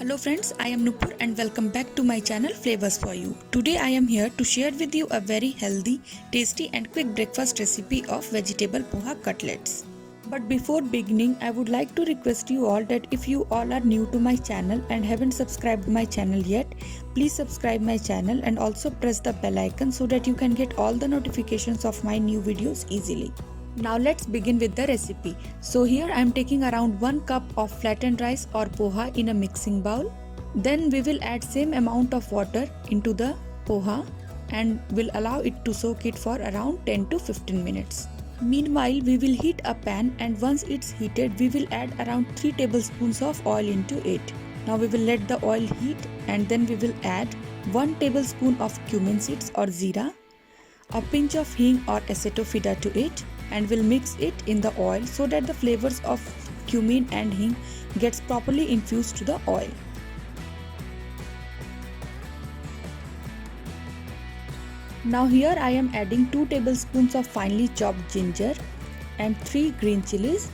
Hello friends, I am Nupur and welcome back to my channel Flavors for You. Today I am here to share with you a very healthy, tasty and quick breakfast recipe of vegetable poha cutlets. But before beginning, I would like to request you all that if you all are new to my channel and haven't subscribed my channel yet, please subscribe my channel and also press the bell icon so that you can get all the notifications of my new videos easily. Now let's begin with the recipe. So here I am taking around 1 cup of flattened rice or poha in a mixing bowl. Then we will add same amount of water into the poha and will allow it to soak it for around 10 to 15 minutes. Meanwhile, we will heat a pan and once it's heated, we will add around 3 tablespoons of oil into it. Now we will let the oil heat and then we will add 1 tablespoon of cumin seeds or zira, a pinch of hing or acetophyta to it, and will mix it in the oil so that the flavors of cumin and hing gets properly infused to the oil. Now here I am adding 2 tablespoons of finely chopped ginger and 3 green chilies.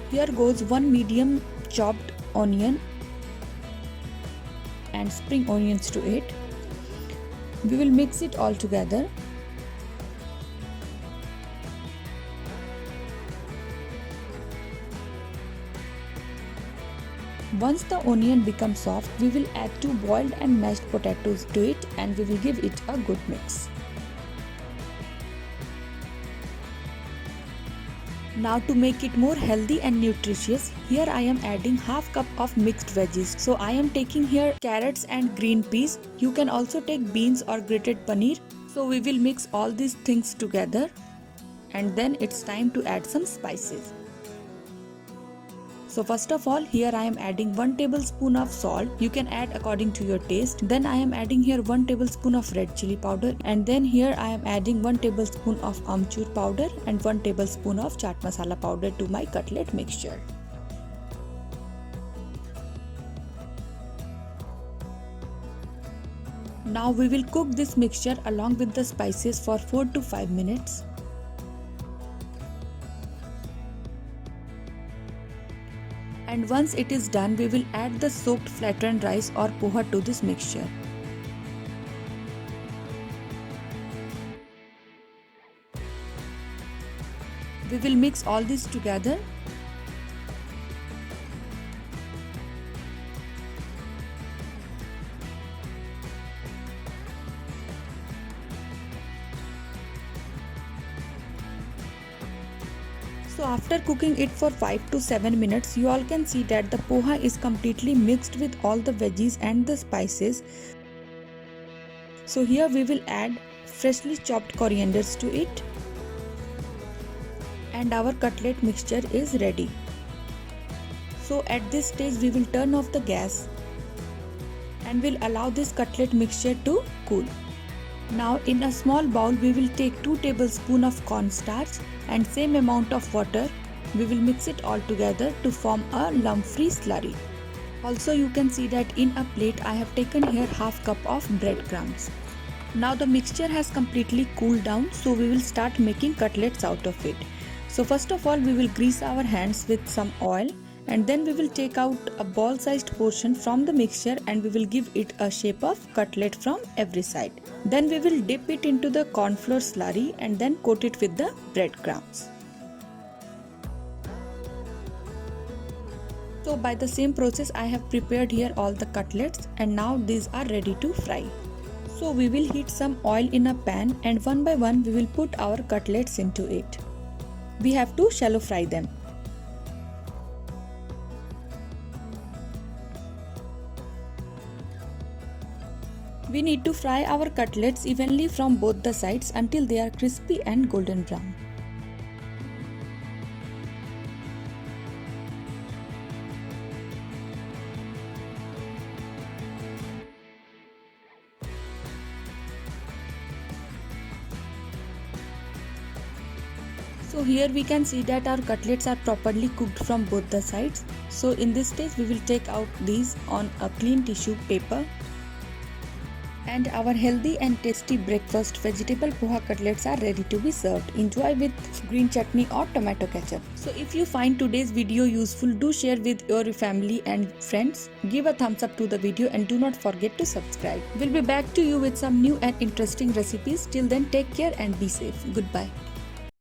Here goes 1 medium chopped onion and spring onions to it. We will mix it all together. Once the onion becomes soft, we will add 2 boiled and mashed potatoes to it and we will give it a good mix. Now to make it more healthy and nutritious, here I am adding half cup of mixed veggies. So I am taking here carrots and green peas. You can also take beans or grated paneer. So we will mix all these things together and then it's time to add some spices. So first of all, here I am adding 1 tablespoon of salt. You can add according to your taste. Then I am adding here 1 tablespoon of red chili powder. And then here I am adding 1 tablespoon of amchur powder and 1 tablespoon of chaat masala powder to my cutlet mixture. Now we will cook this mixture along with the spices for 4 to 5 minutes. And once it is done, we will add the soaked flattened rice or poha to this mixture. We will mix all this together. So after cooking it for 5 to 7 minutes, you all can see that the poha is completely mixed with all the veggies and the spices. So here we will add freshly chopped corianders to it. And our cutlet mixture is ready. So at this stage we will turn off the gas and will allow this cutlet mixture to cool. Now in a small bowl we will take 2 tablespoons of cornstarch and same amount of water. We will mix it all together to form a lump-free slurry. Also you can see that in a plate I have taken here half cup of breadcrumbs. Now the mixture has completely cooled down, so we will start making cutlets out of it. So first of all we will grease our hands with some oil and then we will take out a ball sized portion from the mixture and we will give it a shape of cutlet from every side. Then we will dip it into the corn flour slurry and then coat it with the breadcrumbs. So by the same process I have prepared here all the cutlets and now these are ready to fry. So we will heat some oil in a pan and one by one we will put our cutlets into it. We have to shallow fry them. We need to fry our cutlets evenly from both the sides until they are crispy and golden brown. So here we can see that our cutlets are properly cooked from both the sides. So in this stage we will take out these on a clean tissue paper And our healthy and tasty breakfast vegetable poha cutlets are ready to be served. Enjoy with green chutney or tomato ketchup. So if you find today's video useful, do share with your family and friends. Give a thumbs up to the video and do not forget to subscribe. We'll be back to you with some new and interesting recipes. Till then, take care and be safe. Goodbye.